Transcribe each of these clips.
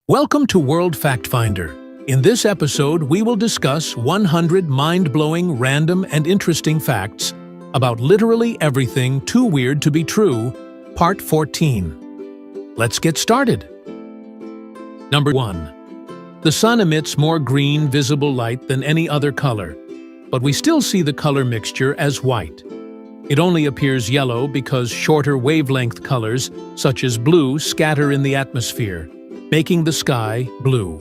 Welcome to World Fact Finder. In this episode, we will discuss 100 mind-blowing, random, and interesting facts about literally everything too weird to be true, Part 14. Let's get started. Number 1. The sun emits more green visible light than any other color, but we still see the color mixture as white. It only appears yellow because shorter wavelength colors, such as blue, scatter in the atmosphere, making the sky blue.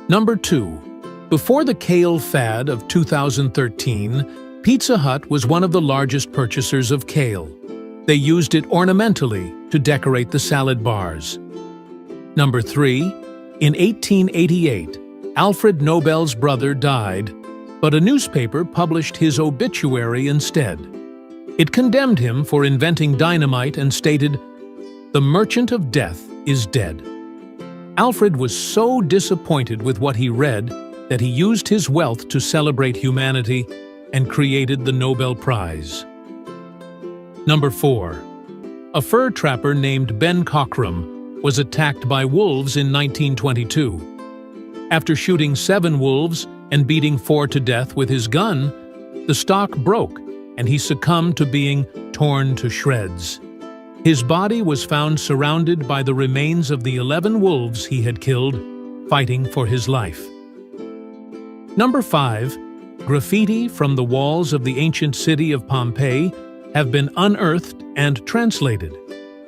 Number 2. Before the kale fad of 2013, Pizza Hut was one of the largest purchasers of kale. They used it ornamentally to decorate the salad bars. Number 3. In 1888, Alfred Nobel's brother died, but a newspaper published his obituary instead. It condemned him for inventing dynamite and stated, "The merchant of death is dead." Alfred was so disappointed with what he read that he used his wealth to celebrate humanity and created the Nobel Prize. Number 4. A fur trapper named Ben Cockrum was attacked by wolves in 1922. After shooting 7 wolves and beating 4 to death with his gun, the stock broke and he succumbed to being torn to shreds. His body was found surrounded by the remains of the 11 wolves he had killed, fighting for his life. Number 5. Graffiti from the walls of the ancient city of Pompeii have been unearthed and translated,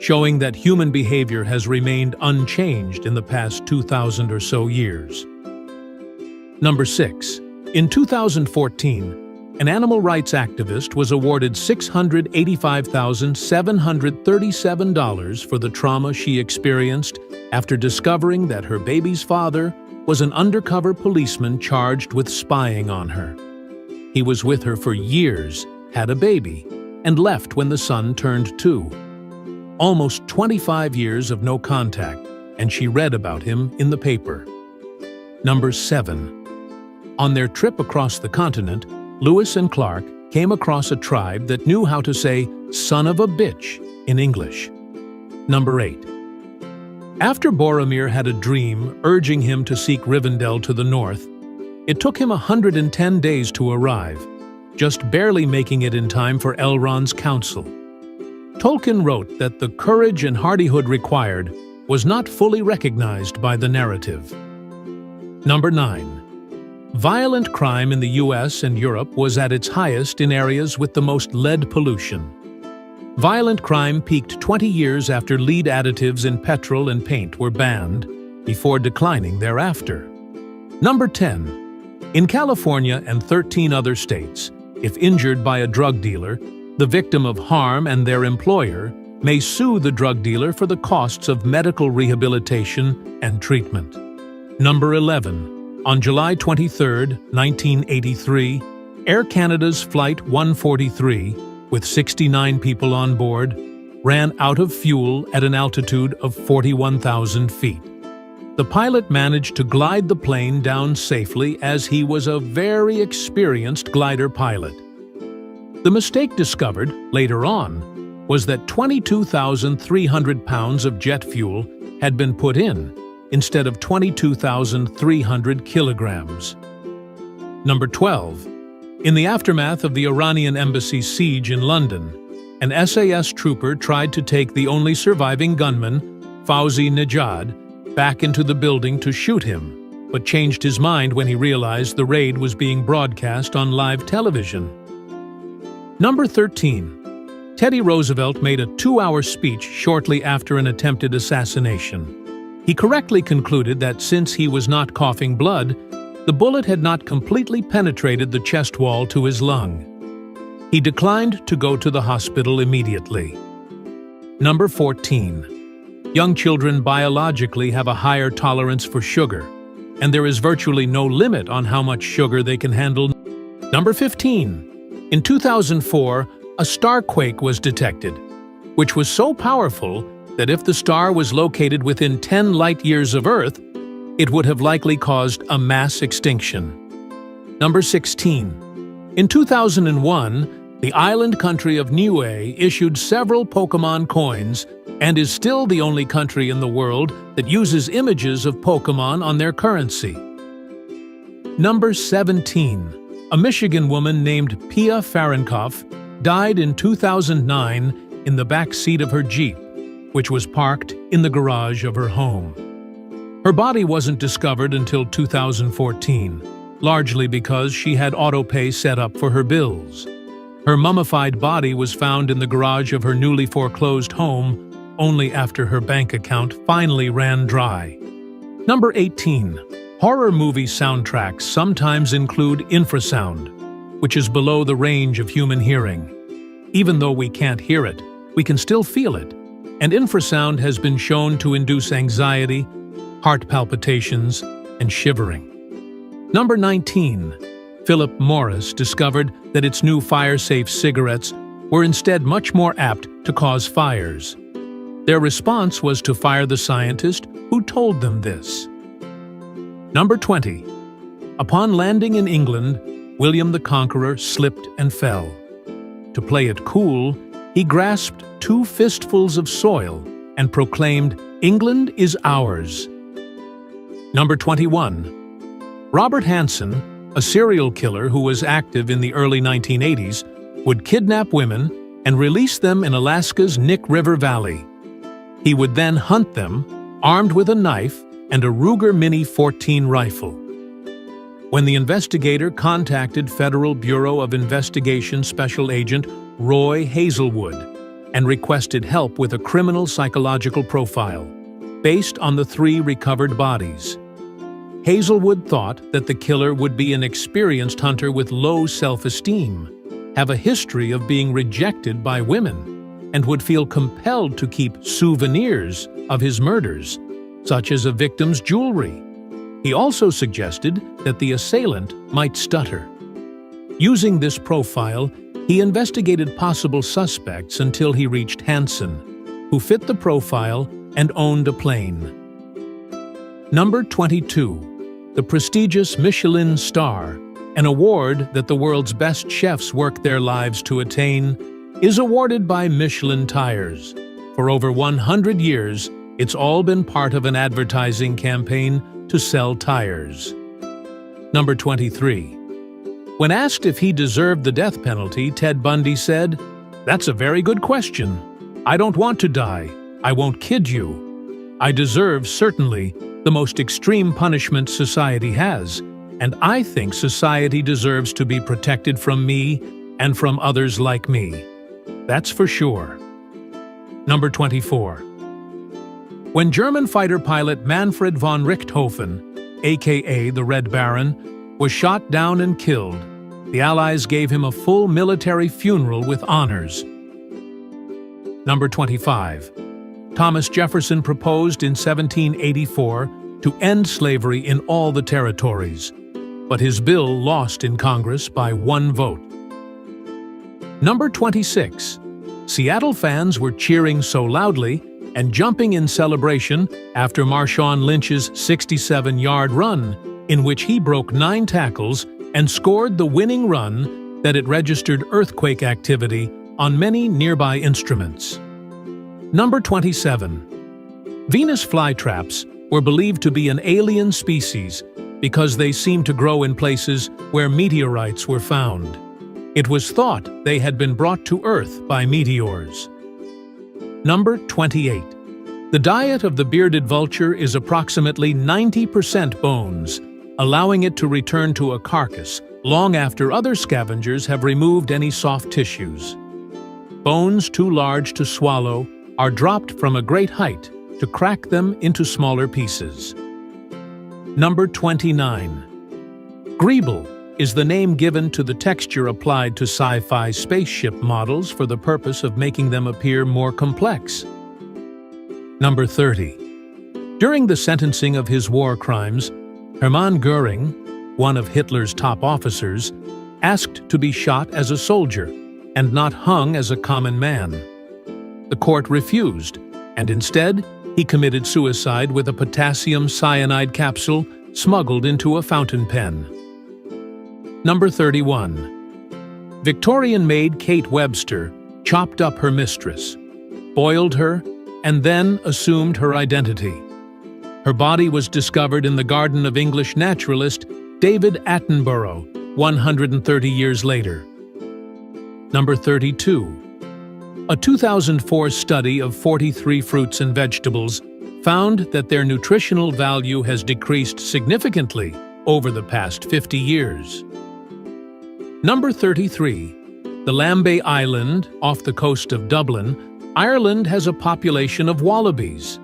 showing that human behavior has remained unchanged in the past 2,000 or so years. Number 6. In 2014, an animal rights activist was awarded $685,737 for the trauma she experienced after discovering that her baby's father was an undercover policeman charged with spying on her. He was with her for years, had a baby, and left when the son turned 2. Almost 25 years of no contact, and she read about him in the paper. Number 7. On their trip across the continent, Lewis and Clark came across a tribe that knew how to say "son of a bitch" in English. Number 8. After Boromir had a dream urging him to seek Rivendell to the north, it took him 110 days to arrive, just barely making it in time for Elrond's council. Tolkien wrote that the courage and hardihood required was not fully recognized by the narrative. Number 9. Violent crime in the US and Europe was at its highest in areas with the most lead pollution. Violent crime peaked 20 years after lead additives in petrol and paint were banned, before declining thereafter. Number 10. In California and 13 other states, if injured by a drug dealer, the victim of harm and their employer may sue the drug dealer for the costs of medical rehabilitation and treatment. Number 11. On July 23, 1983, Air Canada's Flight 143, with 69 people on board, ran out of fuel at an altitude of 41,000 feet. The pilot managed to glide the plane down safely as he was a very experienced glider pilot. The mistake discovered, later on, was that 22,300 pounds of jet fuel had been put in, instead of 22,300 kilograms. Number 12. In the aftermath of the Iranian embassy's siege in London, an SAS trooper tried to take the only surviving gunman, Fauzi Najad, back into the building to shoot him, but changed his mind when he realized the raid was being broadcast on live television. Number 13. Teddy Roosevelt made a 2-hour speech shortly after an attempted assassination. He correctly concluded that since he was not coughing blood, the bullet had not completely penetrated the chest wall to his lung. He declined to go to the hospital immediately. Number 14. Young children biologically have a higher tolerance for sugar, and there is virtually no limit on how much sugar they can handle. Number 15. In 2004, a starquake was detected, which was so powerful that if the star was located within 10 light-years of Earth, it would have likely caused a mass extinction. Number 16. In 2001, the island country of Niue issued several Pokémon coins and is still the only country in the world that uses images of Pokemon on their currency. Number 17. A Michigan woman named Pia Fahrenkopf died in 2009 in the back seat of her Jeep, which was parked in the garage of her home. Her body wasn't discovered until 2014, largely because she had autopay set up for her bills. Her mummified body was found in the garage of her newly foreclosed home only after her bank account finally ran dry. Number 18. Horror movie soundtracks sometimes include infrasound, which is below the range of human hearing. Even though we can't hear it, we can still feel it, and infrasound has been shown to induce anxiety, heart palpitations, and shivering. Number 19. Philip Morris discovered that its new fire-safe cigarettes were instead much more apt to cause fires. Their response was to fire the scientist who told them this. Number 20. Upon landing in England, William the Conqueror slipped and fell. To play it cool, he grasped 2 fistfuls of soil and proclaimed, "England is ours." Number 21. Robert Hansen, a serial killer who was active in the early 1980s, would kidnap women and release them in Alaska's Knik River Valley. He would then hunt them, armed with a knife and a Ruger Mini 14 rifle. When the investigator contacted Federal Bureau of Investigation Special Agent Roy Hazelwood and requested help with a criminal psychological profile, based on the 3 recovered bodies. Hazelwood thought that the killer would be an experienced hunter with low self-esteem, have a history of being rejected by women, and would feel compelled to keep souvenirs of his murders, such as a victim's jewelry. He also suggested that the assailant might stutter. Using this profile, he investigated possible suspects until he reached Hansen, who fit the profile and owned a plane. Number 22. The prestigious Michelin star, an award that the world's best chefs work their lives to attain, is awarded by Michelin Tires. For over 100 years, it's all been part of an advertising campaign to sell tires. Number 23. When asked if he deserved the death penalty, Ted Bundy said, "That's a very good question. I don't want to die. I won't kid you. I deserve, certainly, the most extreme punishment society has, and I think society deserves to be protected from me and from others like me. That's for sure." Number 24. When German fighter pilot Manfred von Richthofen, aka the Red Baron, was shot down and killed, the Allies gave him a full military funeral with honors. Number 25. Thomas Jefferson proposed in 1784 to end slavery in all the territories, but his bill lost in Congress by 1 vote. Number 26. Seattle fans were cheering so loudly and jumping in celebration after Marshawn Lynch's 67-yard run, in which he broke 9 tackles and scored the winning run, that it registered earthquake activity on many nearby instruments. Number 27. Venus flytraps were believed to be an alien species because they seemed to grow in places where meteorites were found. It was thought they had been brought to Earth by meteors. Number 28. The diet of the bearded vulture is approximately 90% bones, allowing it to return to a carcass long after other scavengers have removed any soft tissues. Bones too large to swallow are dropped from a great height to crack them into smaller pieces. Number 29. Greeble is the name given to the texture applied to sci-fi spaceship models for the purpose of making them appear more complex. Number 30. During the sentencing of his war crimes, Hermann Göring, one of Hitler's top officers, asked to be shot as a soldier and not hung as a common man. The court refused, and instead, he committed suicide with a potassium cyanide capsule smuggled into a fountain pen. Number 31. Victorian maid Kate Webster chopped up her mistress, boiled her, and then assumed her identity. Her body was discovered in the garden of English naturalist David Attenborough 130 years later. Number 32. A 2004 study of 43 fruits and vegetables found that their nutritional value has decreased significantly over the past 50 years. Number 33. The Lambay Island, off the coast of Dublin, Ireland, has a population of wallabies.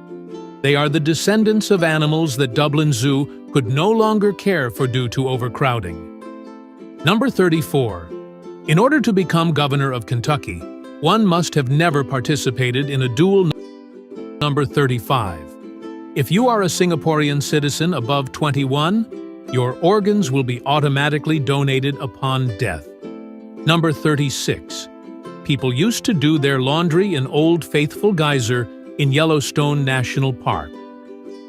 They are the descendants of animals that Dublin Zoo could no longer care for due to overcrowding. Number 34. In order to become governor of Kentucky, one must have never participated in a duel. Number 35. If you are a Singaporean citizen above 21, your organs will be automatically donated upon death. Number 36. People used to do their laundry in Old Faithful Geyser in Yellowstone National Park.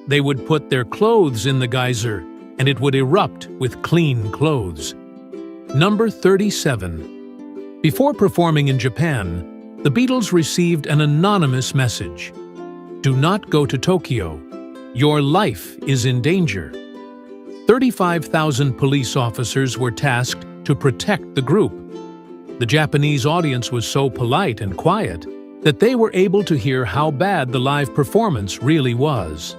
They would put their clothes in the geyser, and it would erupt with clean clothes. Number 37. Before performing in Japan, the Beatles received an anonymous message. Do not go to Tokyo. Your life is in danger. 35,000 police officers were tasked to protect the group. The Japanese audience was so polite and quiet that they were able to hear how bad the live performance really was.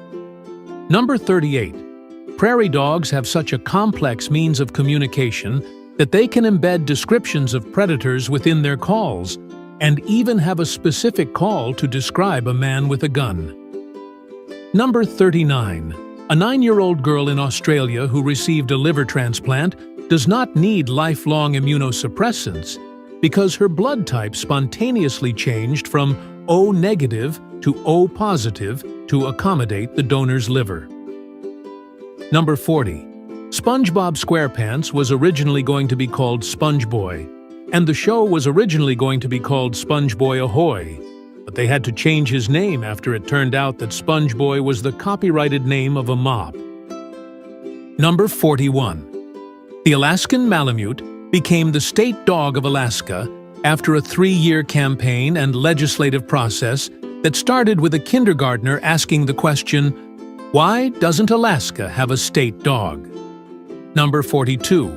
Number 38. Prairie dogs have such a complex means of communication that they can embed descriptions of predators within their calls and even have a specific call to describe a man with a gun. Number 39. A 9-year-old girl in Australia who received a liver transplant does not need lifelong immunosuppressants because her blood type spontaneously changed from O negative to O positive to accommodate the donor's liver. Number 40. SpongeBob SquarePants was originally going to be called SpongeBoy, and the show was originally going to be called SpongeBoy Ahoy, but they had to change his name after it turned out that SpongeBoy was the copyrighted name of a mop. Number 41. The Alaskan Malamute became the state dog of Alaska after a 3-year campaign and legislative process that started with a kindergartner asking the question, "Why doesn't Alaska have a state dog?" Number 42.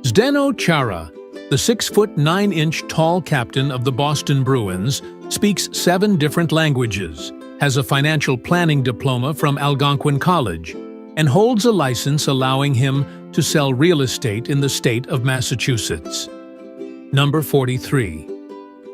Zdeno Chara, the 6'9" tall captain of the Boston Bruins, speaks 7 different languages, has a financial planning diploma from Algonquin College, and holds a license allowing him to sell real estate in the state of Massachusetts. Number 43.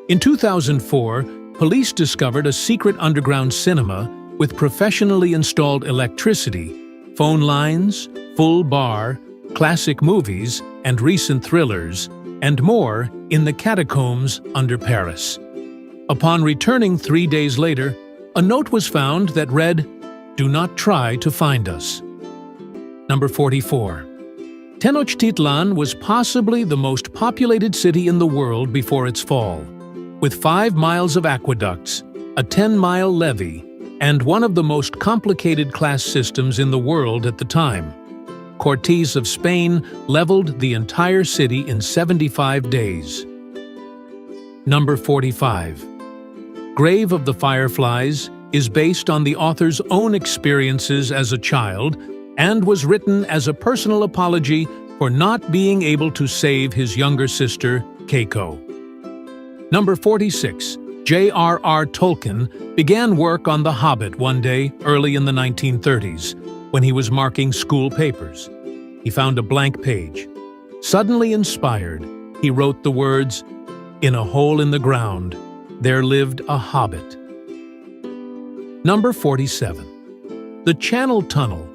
In 2004, police discovered a secret underground cinema with professionally installed electricity, phone lines, full bar, classic movies, and recent thrillers, and more in the catacombs under Paris. Upon returning 3 days later, a note was found that read, "Do not try to find us." Number 44. Tenochtitlan was possibly the most populated city in the world before its fall, with 5 miles of aqueducts, a 10-mile levee, and one of the most complicated class systems in the world at the time. Cortes of Spain leveled the entire city in 75 days. Number 45. Grave of the Fireflies is based on the author's own experiences as a child and was written as a personal apology for not being able to save his younger sister, Keiko. Number 46. J.R.R. Tolkien began work on The Hobbit one day early in the 1930s when he was marking school papers. He found a blank page. Suddenly inspired, he wrote the words, "In a hole in the ground, there lived a hobbit." Number 47. The Channel Tunnel,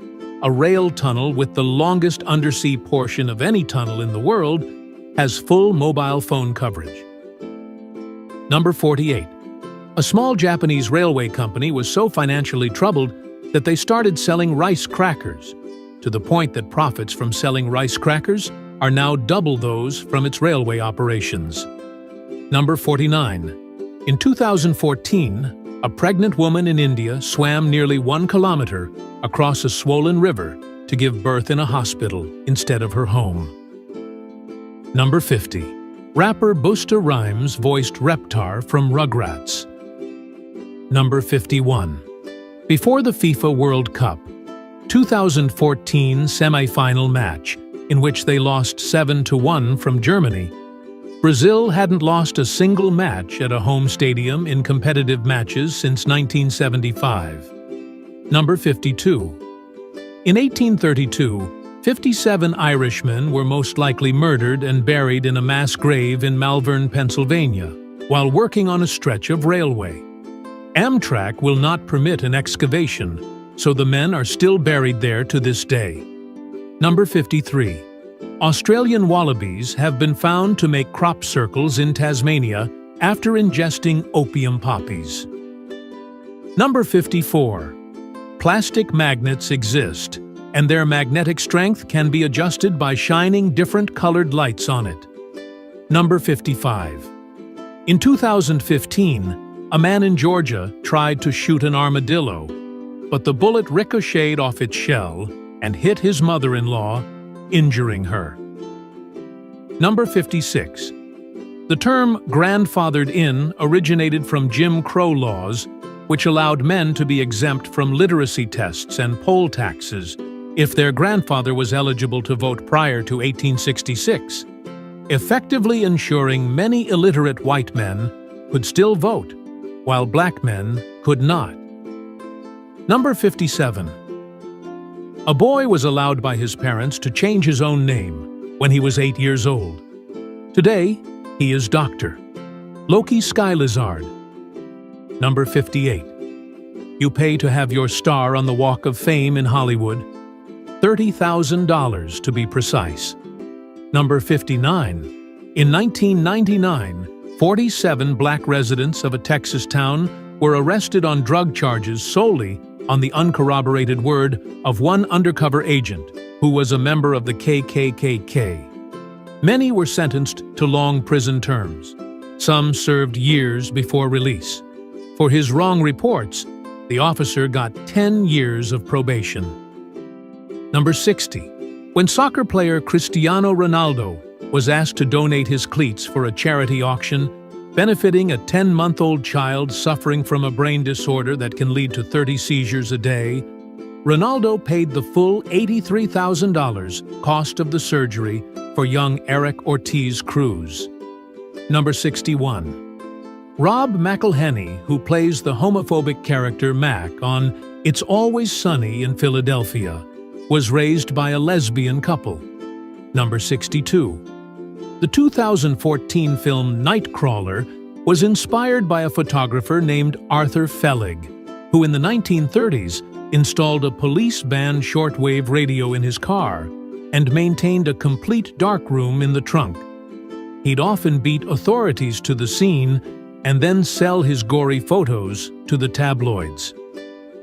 a rail tunnel with the longest undersea portion of any tunnel in the world, has full mobile phone coverage. Number 48. A small Japanese railway company was so financially troubled that they started selling rice crackers, to the point that profits from selling rice crackers are now double those from its railway operations. Number 49. In 2014, a pregnant woman in India swam nearly 1 kilometer across a swollen river to give birth in a hospital instead of her home. Number 50. Rapper Busta Rhymes voiced Reptar from Rugrats. Number 51. Before the FIFA World Cup, 2014 semi-final match, in which they lost 7-1 from Germany, Brazil hadn't lost a single match at a home stadium in competitive matches since 1975. Number 52. In 1832, 57 Irishmen were most likely murdered and buried in a mass grave in Malvern, Pennsylvania, while working on a stretch of railway. Amtrak will not permit an excavation, so the men are still buried there to this day. Number 53. Australian wallabies have been found to make crop circles in Tasmania after ingesting opium poppies. Number 54. Plastic magnets exist, and their magnetic strength can be adjusted by shining different colored lights on it. Number 55. In 2015, a man in Georgia tried to shoot an armadillo, but the bullet ricocheted off its shell and hit his mother-in-law, injuring her. Number 56. The term grandfathered in originated from Jim Crow laws, which allowed men to be exempt from literacy tests and poll taxes if their grandfather was eligible to vote prior to 1866, effectively ensuring many illiterate white men could still vote, while black men could not. Number 57. A boy was allowed by his parents to change his own name when he was 8 years old. Today, he is Dr. Loki Skylizard. Number 58. You pay to have your star on the Walk of Fame in Hollywood, $30,000 to be precise. Number 59. In 1999, 47 black residents of a Texas town were arrested on drug charges solely on the uncorroborated word of one undercover agent who was a member of the KKK. Many were sentenced to long prison terms. Some served years before release. For his wrong reports, the officer got 10 years of probation. Number 60. When soccer player Cristiano Ronaldo was asked to donate his cleats for a charity auction, benefiting a 10-month-old child suffering from a brain disorder that can lead to 30 seizures a day, Ronaldo paid the full $83,000 cost of the surgery for young Eric Ortiz Cruz. Number 61. Rob McElhenney, who plays the homophobic character Mac on It's Always Sunny in Philadelphia, was raised by a lesbian couple. Number 62. The 2014 film Nightcrawler was inspired by a photographer named Arthur Fellig, who in the 1930s installed a police-band shortwave radio in his car and maintained a complete darkroom in the trunk. He'd often beat authorities to the scene and then sell his gory photos to the tabloids.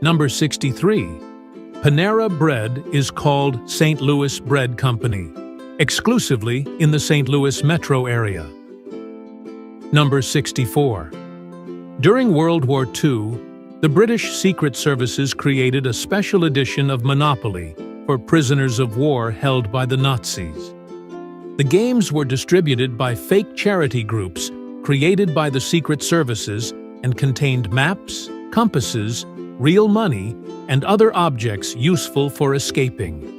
Number 63. Panera Bread is called St. Louis Bread Company, exclusively in the St. Louis metro area. Number 64. During World War II, the British Secret Services created a special edition of Monopoly for prisoners of war held by the Nazis. The games were distributed by fake charity groups created by the Secret Services and contained maps, compasses, real money, and other objects useful for escaping.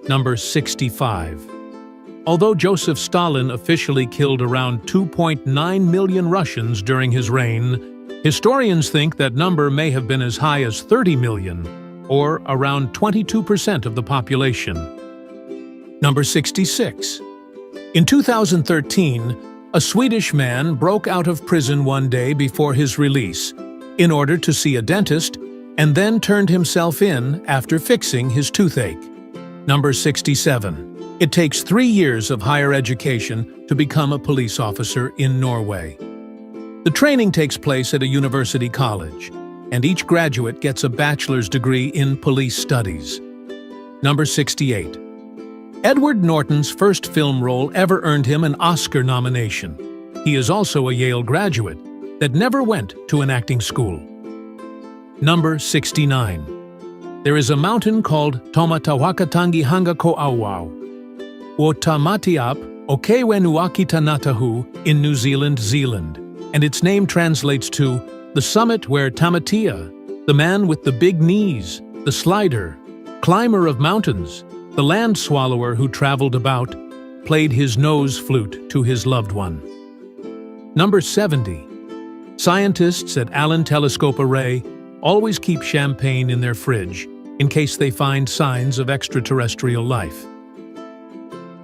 Number 65. Although Joseph Stalin officially killed around 2.9 million Russians during his reign, historians think that number may have been as high as 30 million, or around 22% of the population. Number 66. In 2013, a Swedish man broke out of prison one day before his release in order to see a dentist and then turned himself in after fixing his toothache. Number 67. It takes 3 years of higher education to become a police officer in Norway. The training takes place at a university college, and each graduate gets a bachelor's degree in police studies. Number 68. Edward Norton's first film role ever earned him an Oscar nomination. He is also a Yale graduate that never went to an acting school. Number 69. There is a mountain called Tomatawakatangi Hanga Ko Awau, Wotamatiap Okewenuaki Tanatahu in New Zealand, and its name translates to the summit where Tamatea, the man with the big knees, the slider, climber of mountains, the land swallower who traveled about, played his nose flute to his loved one. Number 70. Scientists at Allen Telescope Array always keep champagne in their fridge in case they find signs of extraterrestrial life.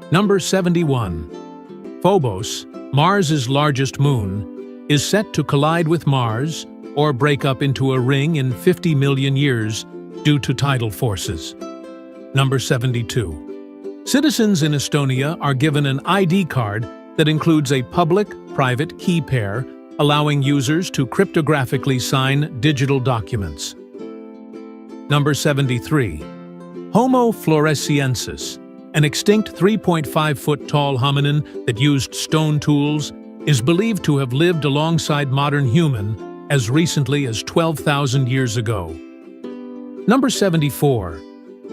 Number 71. Phobos, Mars's largest moon, is set to collide with Mars or break up into a ring in 50 million years due to tidal forces. Number 72. Citizens in Estonia are given an ID card that includes a public-private key pair, allowing users to cryptographically sign digital documents. Number 73. Homo floresiensis, an extinct 3.5-foot-tall hominin that used stone tools, is believed to have lived alongside modern human as recently as 12,000 years ago. Number 74.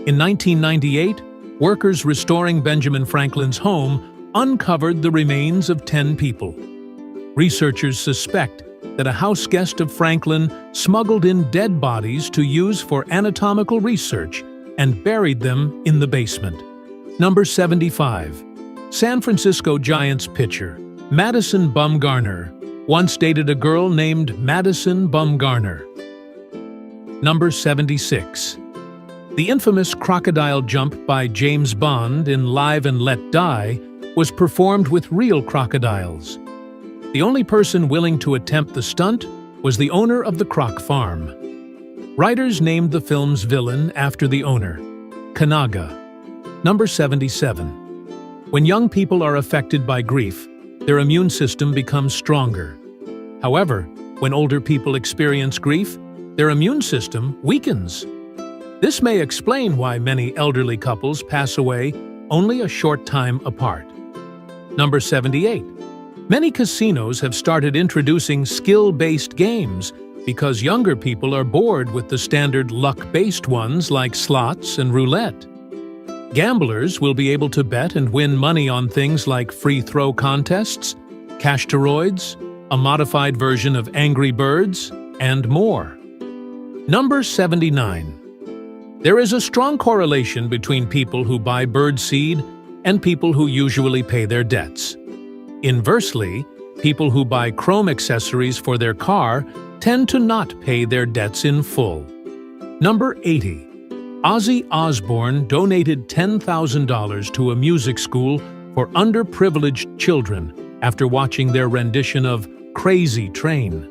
In 1998, workers restoring Benjamin Franklin's home uncovered the remains of 10 people. Researchers suspect that a house guest of Franklin smuggled in dead bodies to use for anatomical research and buried them in the basement. Number 75. San Francisco Giants pitcher Madison Bumgarner once dated a girl named Madison Bumgarner. Number 76. The infamous crocodile jump by James Bond in Live and Let Die was performed with real crocodiles. The only person willing to attempt the stunt was the owner of the croc farm. Writers named the film's villain after the owner, Kanaga. Number 77. When young people are affected by grief, their immune system becomes stronger. However, when older people experience grief, their immune system weakens. This may explain why many elderly couples pass away only a short time apart. Number 78. Many casinos have started introducing skill-based games because younger people are bored with the standard luck-based ones like slots and roulette. Gamblers will be able to bet and win money on things like free throw contests, cash-toroids, a modified version of Angry Birds, and more. Number 79. There is a strong correlation between people who buy birdseed and people who usually pay their debts. Inversely, people who buy chrome accessories for their car tend to not pay their debts in full. Number 80. Ozzy Osbourne donated $10,000 to a music school for underprivileged children after watching their rendition of Crazy Train.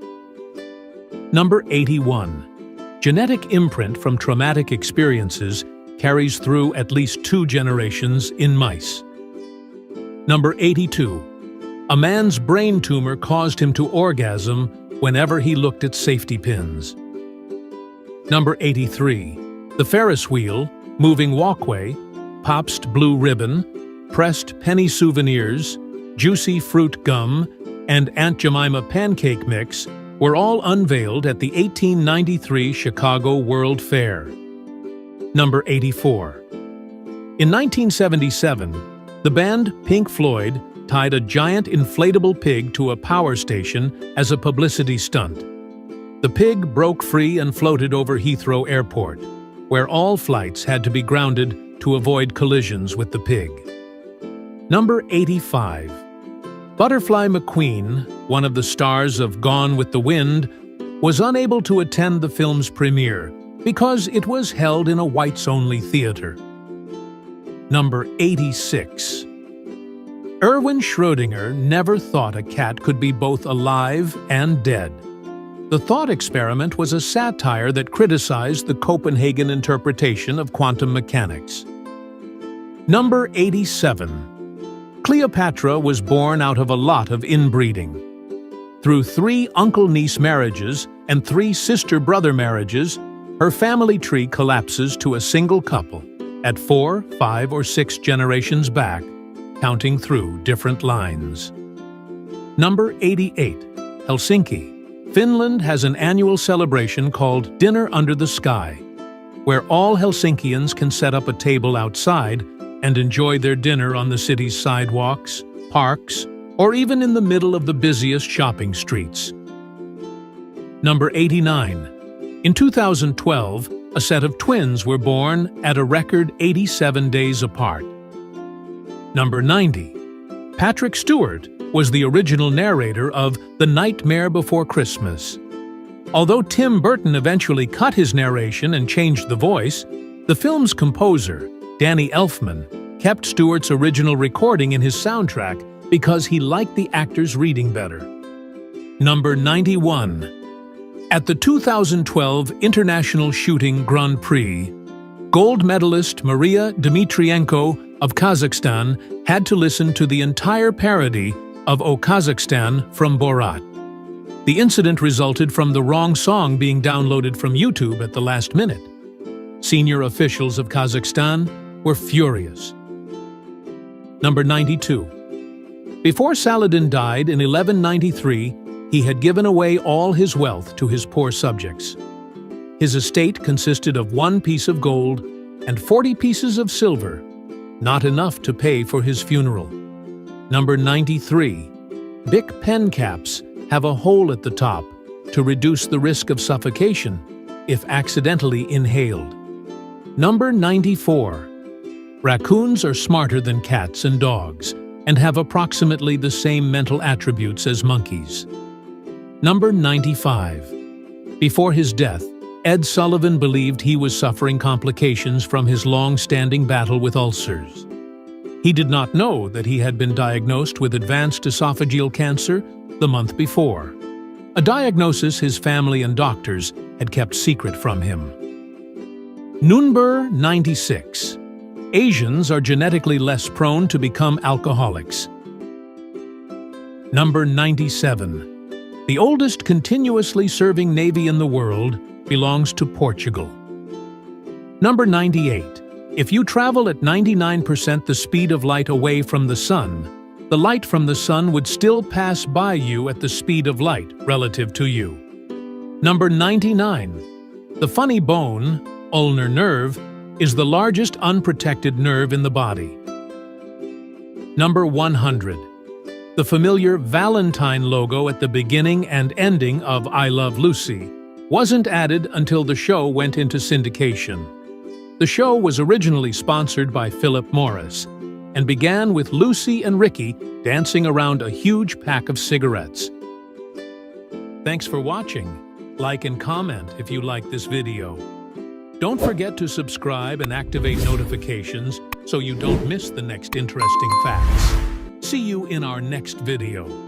Number 81. Genetic imprint from traumatic experiences carries through at least 2 generations in mice. Number 82. A man's brain tumor caused him to orgasm whenever he looked at safety pins. Number 83. The Ferris wheel, moving walkway, Pabst Blue Ribbon, pressed penny souvenirs, juicy fruit gum, and Aunt Jemima pancake mix were all unveiled at the 1893 Chicago World Fair. Number 84. In 1977, the band Pink Floyd tied a giant inflatable pig to a power station as a publicity stunt. The pig broke free and floated over Heathrow Airport, where all flights had to be grounded to avoid collisions with the pig. Number 85. Butterfly McQueen, one of the stars of Gone with the Wind, was unable to attend the film's premiere because it was held in a whites-only theater. Number 86. Erwin Schrödinger never thought a cat could be both alive and dead. The thought experiment was a satire that criticized the Copenhagen interpretation of quantum mechanics. Number 87. Cleopatra was born out of a lot of inbreeding. Through 3 uncle-niece marriages and 3 sister-brother marriages, her family tree collapses to a single couple at 4, 5, or 6 generations back, counting through different lines. Number 88. Helsinki. Finland has an annual celebration called Dinner Under the Sky, where all Helsinkians can set up a table outside and enjoy their dinner on the city's sidewalks, parks, or even in the middle of the busiest shopping streets. Number 89. In 2012, a set of twins were born at a record 87 days apart. Number 90. Patrick Stewart was the original narrator of The Nightmare Before Christmas. Although Tim Burton eventually cut his narration and changed the voice, the film's composer, Danny Elfman, kept Stewart's original recording in his soundtrack because he liked the actor's reading better. Number 91. At the 2012 International Shooting Grand Prix, gold medalist Maria Dmitrienko of Kazakhstan had to listen to the entire parody of O Kazakhstan from Borat. The incident resulted from the wrong song being downloaded from YouTube at the last minute. Senior officials of Kazakhstan were furious. Number 92. Before Saladin died in 1193, he had given away all his wealth to his poor subjects. His estate consisted of 1 piece of gold and 40 pieces of silver, not enough to pay for his funeral. Number 93. Bic pen caps have a hole at the top to reduce the risk of suffocation if accidentally inhaled. Number 94. Raccoons are smarter than cats and dogs and have approximately the same mental attributes as monkeys. Number 95. Before his death, Ed Sullivan believed he was suffering complications from his long-standing battle with ulcers. He did not know that he had been diagnosed with advanced esophageal cancer the month before, a diagnosis his family and doctors had kept secret from him. Number 96. Asians are genetically less prone to become alcoholics. Number 97. The oldest continuously serving navy in the world belongs to Portugal. Number 98. If you travel at 99% the speed of light away from the sun, the light from the sun would still pass by you at the speed of light relative to you. Number 99. The funny bone, ulnar nerve, is the largest unprotected nerve in the body. Number 100. The familiar Valentine logo at the beginning and ending of I Love Lucy wasn't added until the show went into syndication. The show was originally sponsored by Philip Morris and began with Lucy and Ricky dancing around a huge pack of cigarettes. Thanks for watching. Like and comment if you like this video. Don't forget to subscribe and activate notifications so you don't miss the next interesting facts. See you in our next video.